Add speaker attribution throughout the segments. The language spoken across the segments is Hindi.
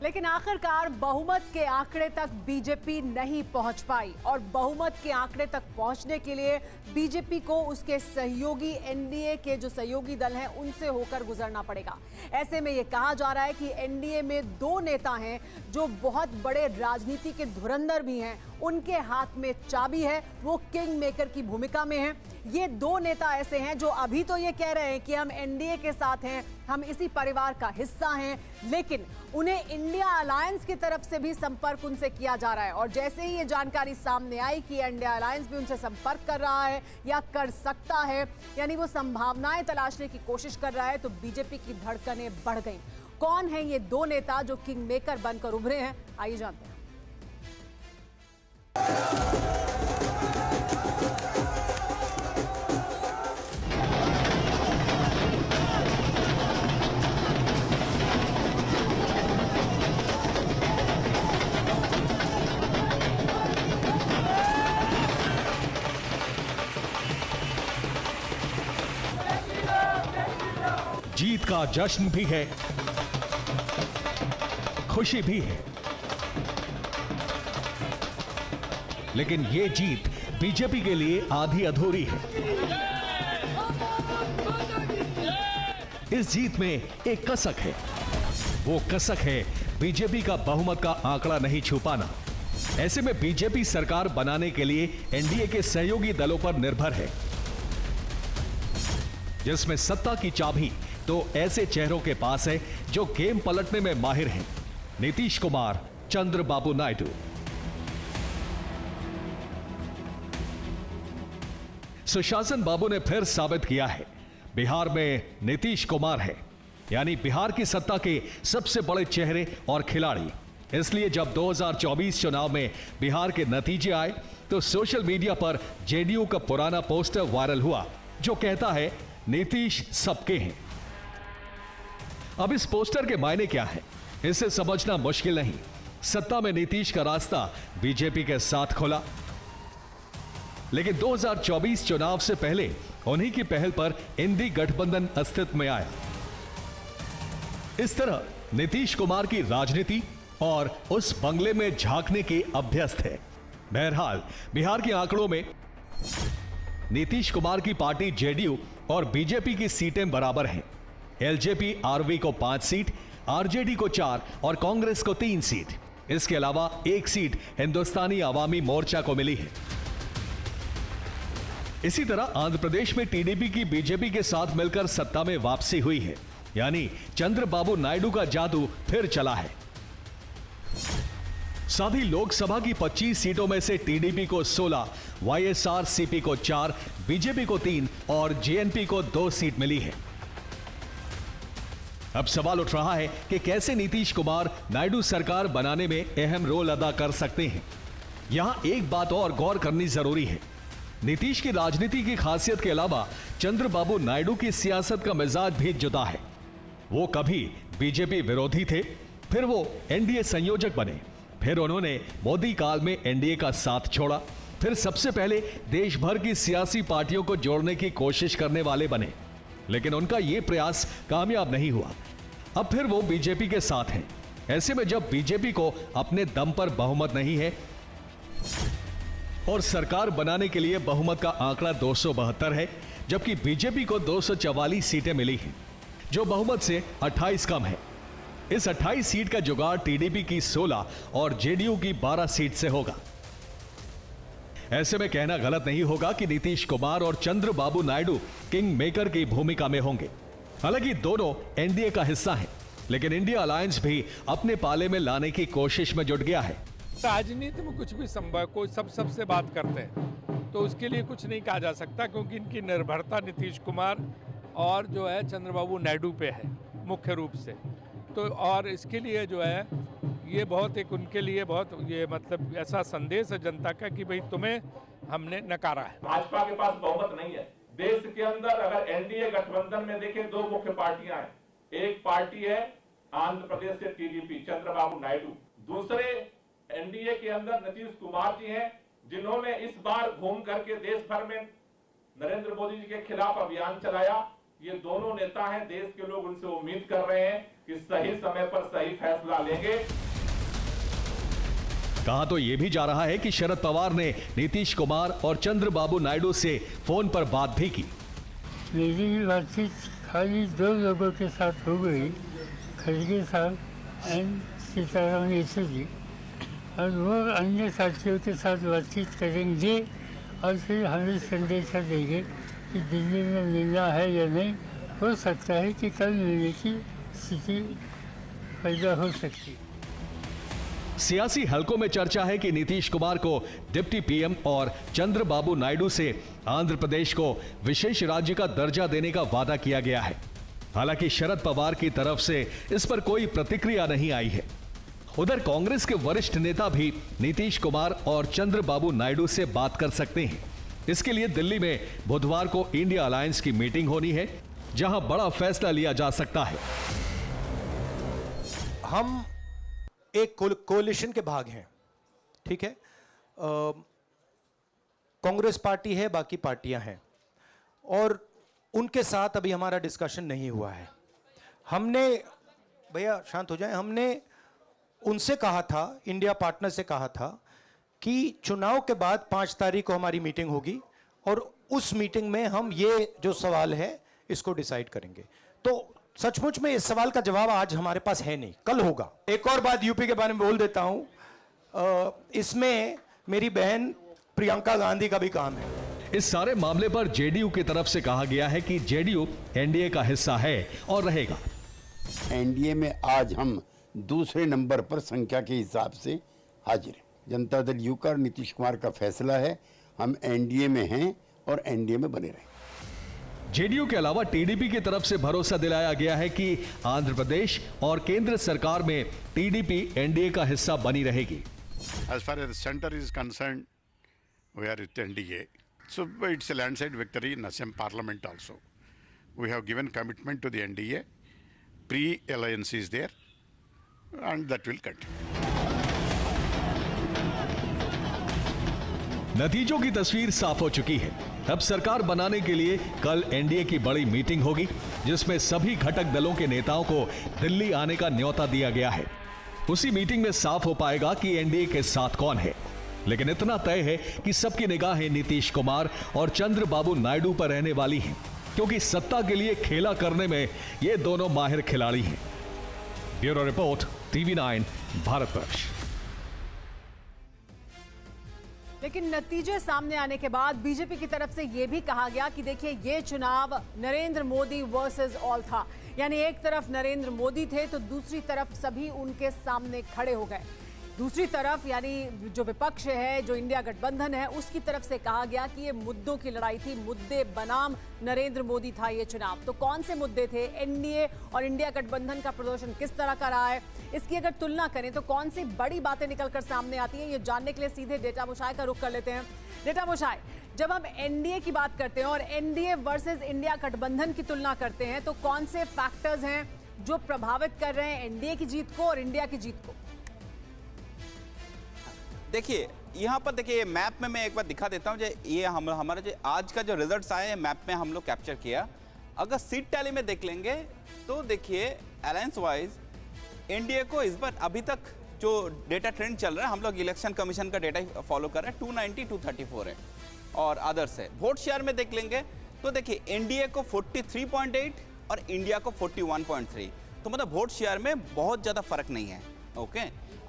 Speaker 1: लेकिन आखिरकार बहुमत के आंकड़े तक बीजेपी नहीं पहुंच पाई और बहुमत के आंकड़े तक पहुंचने के लिए बीजेपी को उसके सहयोगी एनडीए के जो सहयोगी दल हैं उनसे होकर गुजरना पड़ेगा। ऐसे में यह कहा जा रहा है कि एनडीए में दो नेता हैं जो बहुत बड़े राजनीति के धुरंधर भी हैं, उनके हाथ में चाबी है, वो किंग मेकर की भूमिका में हैं। ये दो नेता ऐसे हैं जो अभी तो ये कह रहे हैं कि हम एनडीए के साथ हैं, हम इसी परिवार का हिस्सा हैं, लेकिन उन्हें इंडिया अलायंस की तरफ से भी संपर्क उनसे किया जा रहा है। और जैसे ही ये जानकारी सामने आई कि इंडिया अलायंस भी उनसे संपर्क कर रहा है या कर सकता है, यानी वो संभावनाएं तलाशने की कोशिश कर रहा है, तो बीजेपी की धड़कनें बढ़ गई। कौन है ये दो नेता जो किंग मेकर बनकर उभरे हैं, आइए जानते हैं।
Speaker 2: जीत का जश्न भी है, खुशी भी है, लेकिन ये जीत बीजेपी के लिए आधी अधूरी है। इस जीत में एक कसक है, वो कसक है बीजेपी का बहुमत का आंकड़ा नहीं छू पाना। ऐसे में बीजेपी सरकार बनाने के लिए एनडीए के सहयोगी दलों पर निर्भर है, जिसमें सत्ता की चाबी तो ऐसे चेहरों के पास है जो गेम पलटने में माहिर हैं। नीतीश कुमार, चंद्रबाबू नायडू। सुशासन बाबू ने फिर साबित किया है, बिहार में नीतीश कुमार है, यानी बिहार की सत्ता के सबसे बड़े चेहरे और खिलाड़ी। इसलिए जब 2024 चुनाव में बिहार के नतीजे आए तो सोशल मीडिया पर जेडीयू का पुराना पोस्टर वायरल हुआ जो कहता है नीतीश सबके हैं। अब इस पोस्टर के मायने क्या है, इसे समझना मुश्किल नहीं। सत्ता में नीतीश का रास्ता बीजेपी के साथ खुला, लेकिन 2024 चुनाव से पहले उन्हीं की पहल पर इंडी गठबंधन अस्तित्व में आया। इस तरह नीतीश कुमार की राजनीति और उस बंगले में झांकने के अभ्यस्त है। बहरहाल बिहार के आंकड़ों में नीतीश कुमार की पार्टी जेडीयू और बीजेपी की सीटें बराबर हैं। एलजेपी आरवी को 5 सीट, आरजेडी को 4 और कांग्रेस को 3 सीट। इसके अलावा 1 सीट हिंदुस्तानी आवामी मोर्चा को मिली है। इसी तरह आंध्र प्रदेश में टीडीपी की बीजेपी के साथ मिलकर सत्ता में वापसी हुई है, यानी चंद्रबाबू नायडू का जादू फिर चला है। साथ ही लोकसभा की 25 सीटों में से टीडीपी को 16, वाईएसआरसीपी को 4, बीजेपी को 3 और जेएनपी को 2 सीट मिली है। अब सवाल उठ रहा है कि कैसे नीतीश कुमार नायडू सरकार बनाने में अहम रोल अदा कर सकते हैं। यहां एक बात और गौर करनी जरूरी है, नीतीश की राजनीति की खासियत के अलावा चंद्रबाबू नायडू की सियासत का मिजाज भी जुदा है। वो कभी बीजेपी विरोधी थे, फिर वो एनडीए संयोजक बने, फिर उन्होंने मोदी काल में एनडीए का साथ छोड़ा, फिर सबसे पहले देश भर की सियासी पार्टियों को जोड़ने की कोशिश करने वाले बने, लेकिन उनका यह प्रयास कामयाब नहीं हुआ। अब फिर वो बीजेपी के साथ हैं। ऐसे में जब बीजेपी को अपने दम पर बहुमत नहीं है और सरकार बनाने के लिए बहुमत का आंकड़ा 272 है, जबकि बीजेपी को 244 सीटें मिली हैं, जो बहुमत से 28 कम है। इस 28 सीट का जुगाड़ टीडीपी की 16 और जेडीयू की 12 सीट से होगा। ऐसे में कहना गलत नहीं होगा कि नीतीश कुमार और चंद्रबाबू नायडू किंग मेकर की भूमिका में होंगे। हालांकि दोनों एनडीए का हिस्सा हैं, लेकिन इंडिया अलायंस भी अपने पाले में लाने की कोशिश में जुट गया है।
Speaker 3: राजनीति में कुछ भी संभव, कोई सबसे बात करते हैं तो उसके लिए कुछ नहीं कहा जा सकता, क्योंकि इनकी निर्भरता नीतीश कुमार और जो है चंद्रबाबू नायडू पे है मुख्य रूप से। तो और इसके लिए जो है ये बहुत एक उनके लिए बहुत ये मतलब ऐसा संदेश है जनता का कि भाई तुम्हें हमने नकारा है।
Speaker 4: भाजपा के पास बहुमत नहीं है देश के अंदर। अगर एनडीए गठबंधन में देखें, 2 मुख्य पार्टियां हैं। एक पार्टी है आंध्र प्रदेश से टीडीपी, चंद्रबाबू नायडू। दूसरे एनडीए के अंदर नीतीश कुमार जी हैं, जिन्होंने इस बार घूम करके देश भर में नरेंद्र मोदी जी के खिलाफ अभियान चलाया। ये दोनों नेता हैं, देश के लोग उनसे उम्मीद कर रहे हैं कि सही समय पर सही फैसला लेंगे।
Speaker 2: कहा तो यह भी जा रहा है कि शरद पवार ने नीतीश कुमार और चंद्रबाबू नायडू से फोन पर बात भी की।
Speaker 5: मेरी बातचीत खाली 2 लोगों के साथ हो गई, खड़गे साहब एंड सीताराम येचुरी, और वो अन्य साथियों के साथ बातचीत करेंगे और फिर हमें संदेशा देंगे कि दिल्ली में मिलना है या नहीं। हो सकता है कि कल मिलने की स्थिति पैदा हो सकती है।
Speaker 2: सियासी हलकों में चर्चा है कि नीतीश कुमार को डिप्टी पीएम और चंद्रबाबू नायडू से आंध्र प्रदेश को विशेष राज्य का दर्जा देने का वादा किया गया है। हालांकि शरद पवार की तरफ से इस पर कोई प्रतिक्रिया नहीं आई है। उधर कांग्रेस के वरिष्ठ नेता भी नीतीश कुमार और चंद्रबाबू नायडू से बात कर सकते हैं। इसके लिए दिल्ली में बुधवार को इंडिया अलायंस की मीटिंग होनी है, जहां बड़ा फैसला लिया जा सकता है।
Speaker 6: हम एक कोalition के भाग हैं, ठीक है। कांग्रेस पार्टी है, बाकी पार्टियां हैं, और उनके साथ अभी हमारा डिस्कशन नहीं हुआ है। हमने, भैया शांत हो जाए, हमने उनसे कहा था, इंडिया पार्टनर से कहा था कि चुनाव के बाद 5 तारीख को हमारी मीटिंग होगी और उस मीटिंग में हम ये जो सवाल है इसको डिसाइड करेंगे। तो सचमुच में इस सवाल का जवाब आज हमारे पास है नहीं, कल होगा। एक और बात यूपी के बारे में बोल देता हूं, इसमें मेरी बहन प्रियंका गांधी का भी काम है।
Speaker 2: इस सारे मामले पर जेडीयू की तरफ से कहा गया है कि जेडीयू एनडीए का हिस्सा है और रहेगा।
Speaker 7: एनडीए में आज हम दूसरे नंबर पर संख्या के हिसाब से हाजिर हैं। जनता दल यू का और नीतीश कुमार का फैसला है, हम एनडीए में हैं और एनडीए में बने रहें।
Speaker 2: जेडीयू के अलावा टीडीपी की तरफ से भरोसा दिलाया गया है कि आंध्र प्रदेश और केंद्र सरकार में टीडीपी एनडीए का हिस्सा बनी रहेगी।
Speaker 8: As far as the center is concerned, we are with NDA. So it's a landslide victory in Assam Parliament also. We have given commitment to the NDA. Pre-alliance is there, and that will continue.
Speaker 2: नतीजों की तस्वीर साफ हो चुकी है। अब सरकार बनाने के लिए कल एनडीए की बड़ी मीटिंग होगी, जिसमें सभी घटक दलों के नेताओं को दिल्ली आने का न्योता दिया गया है। उसी मीटिंग में साफ हो पाएगा कि एनडीए के साथ कौन है। लेकिन इतना तय है कि सबकी निगाहें नीतीश कुमार और चंद्रबाबू नायडू पर रहने वाली हैं, क्योंकि सत्ता के लिए खेला करने में ये दोनों माहिर खिलाड़ी हैं। Bureau report, TV9 Bharatvarsh.
Speaker 1: लेकिन नतीजे सामने आने के बाद बीजेपी की तरफ से यह भी कहा गया कि देखिए ये चुनाव नरेंद्र मोदी वर्सेस ऑल था, यानी एक तरफ नरेंद्र मोदी थे तो दूसरी तरफ सभी उनके सामने खड़े हो गए। दूसरी तरफ यानी जो विपक्ष है, जो इंडिया गठबंधन है, उसकी तरफ से कहा गया कि ये मुद्दों की लड़ाई थी, मुद्दे बनाम नरेंद्र मोदी था ये चुनाव। तो कौन से मुद्दे थे, एनडीए और इंडिया गठबंधन का प्रदर्शन किस तरह का रहा है, इसकी अगर तुलना करें तो कौन सी बड़ी बातें निकलकर सामने आती हैं, ये जानने के लिए सीधे डेटा मुशाय का रुख कर लेते हैं। डेटा मुशाय, जब हम एनडीए की बात करते हैं और एनडीए वर्सेस इंडिया गठबंधन की तुलना करते हैं तो कौन से फैक्टर्स हैं जो प्रभावित कर रहे हैं एनडीए की जीत को और इंडिया की जीत को?
Speaker 9: देखिए यहाँ पर देखिए मैप में मैं एक बार दिखा देता हूँ। ये हमारा जो आज का जो रिजल्ट्स आए हैं मैप में हम लोग कैप्चर किया। अगर सीट टैली में देख लेंगे तो देखिए अलायंस वाइज एनडीए को इस बार अभी तक जो डेटा ट्रेंड चल रहा है, हम लोग इलेक्शन कमीशन का डेटा फॉलो कर रहे हैं, 290 234 है और अदर्स है। वोट शेयर में देख लेंगे तो देखिए एनडीए को 43.8 और इंडिया को 41.3, तो मतलब वोट शेयर में बहुत ज़्यादा फर्क नहीं है। ओके,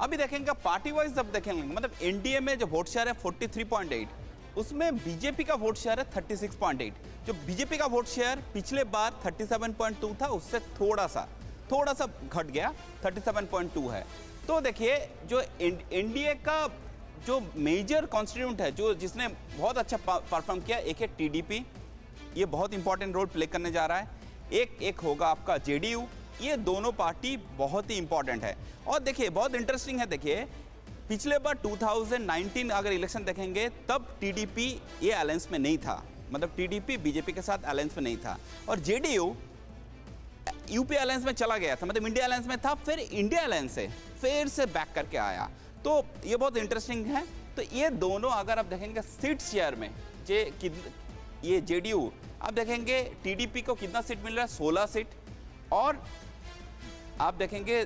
Speaker 9: अभी देखेंगे पार्टी वाइज, जब देखेंगे मतलब एनडीए में जो वोट शेयर है 43.8, उसमें बीजेपी का वोट शेयर है 36.8। जो बीजेपी का वोट शेयर पिछले बार 37.2 था, उससे थोड़ा सा घट गया, 37.2 है। तो देखिए जो एनडीए का जो मेजर कॉन्स्टिट्यूएंट है, जो जिसने बहुत अच्छा परफॉर्म किया, एक है टीडीपी, ये बहुत इंपॉर्टेंट रोल प्ले करने जा रहा है। एक होगा आपका जेडीयू, ये दोनों पार्टी बहुत ही इंपॉर्टेंट है। और देखिए बहुत इंटरेस्टिंग है, देखिए पिछले बार 2019 अगर इलेक्शन देखेंगे तब टीडीपी ये अलायंस में नहीं था, मतलब टीडीपी बीजेपी के साथ अलायंस में नहीं था, और जेडीयू यूपी अलायंस में चला गया था, मतलब इंडिया अलायंस में था, फिर इंडिया अलायंस से फिर से बैक करके आया। तो ये बहुत इंटरेस्टिंग है। तो ये दोनों अगर आप देखेंगे सीट शेयर में ये जेडीयू, आप देखेंगे टीडीपी को कितना सीट मिल रहा है, 16 सीट, और आप देखेंगे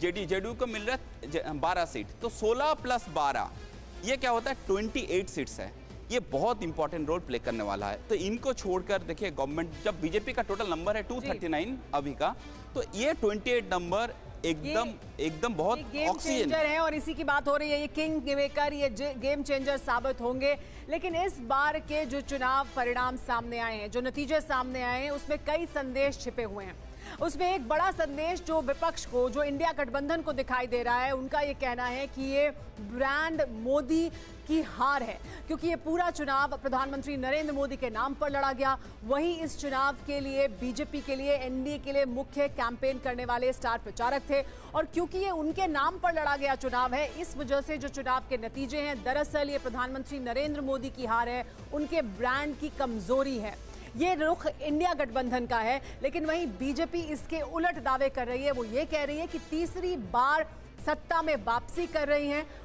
Speaker 9: जेडीयू को मिल रहा है 12 सीट, तो 16 प्लस 12 ये क्या होता है, 28 सीट्स है। ये बहुत इंपॉर्टेंट रोल प्ले करने वाला है। तो इनको छोड़कर देखिए गवर्नमेंट, जब बीजेपी का टोटल नंबर है 239 अभी का, तो ये 28 नंबर एकदम बहुत
Speaker 1: गेम चेंजर है, और इसी की बात हो रही है, ये किंग मेकर, ये गेम चेंजर साबित होंगे। लेकिन इस बार के जो चुनाव परिणाम सामने आए हैं, जो नतीजे सामने आए हैं, उसमें कई संदेश छिपे हुए हैं। उसमें एक बड़ा संदेश जो विपक्ष को, जो इंडिया गठबंधन को दिखाई दे रहा है, उनका ये कहना है कि ये ब्रांड मोदी की हार है, क्योंकि ये पूरा चुनाव प्रधानमंत्री नरेंद्र मोदी के नाम पर लड़ा गया। वहीं इस चुनाव के लिए बीजेपी के लिए, एनडीए के लिए मुख्य कैंपेन करने वाले स्टार प्रचारक थे, और क्योंकि ये उनके नाम पर लड़ा गया चुनाव है, इस वजह से जो चुनाव के नतीजे हैं, दरअसल ये प्रधानमंत्री नरेंद्र मोदी की हार है, उनके ब्रांड की कमजोरी है। ये रुख इंडिया गठबंधन का है। लेकिन वहीं बीजेपी इसके उलट दावे कर रही है। वो ये कह रही है कि तीसरी बार सत्ता में वापसी कर रही हैं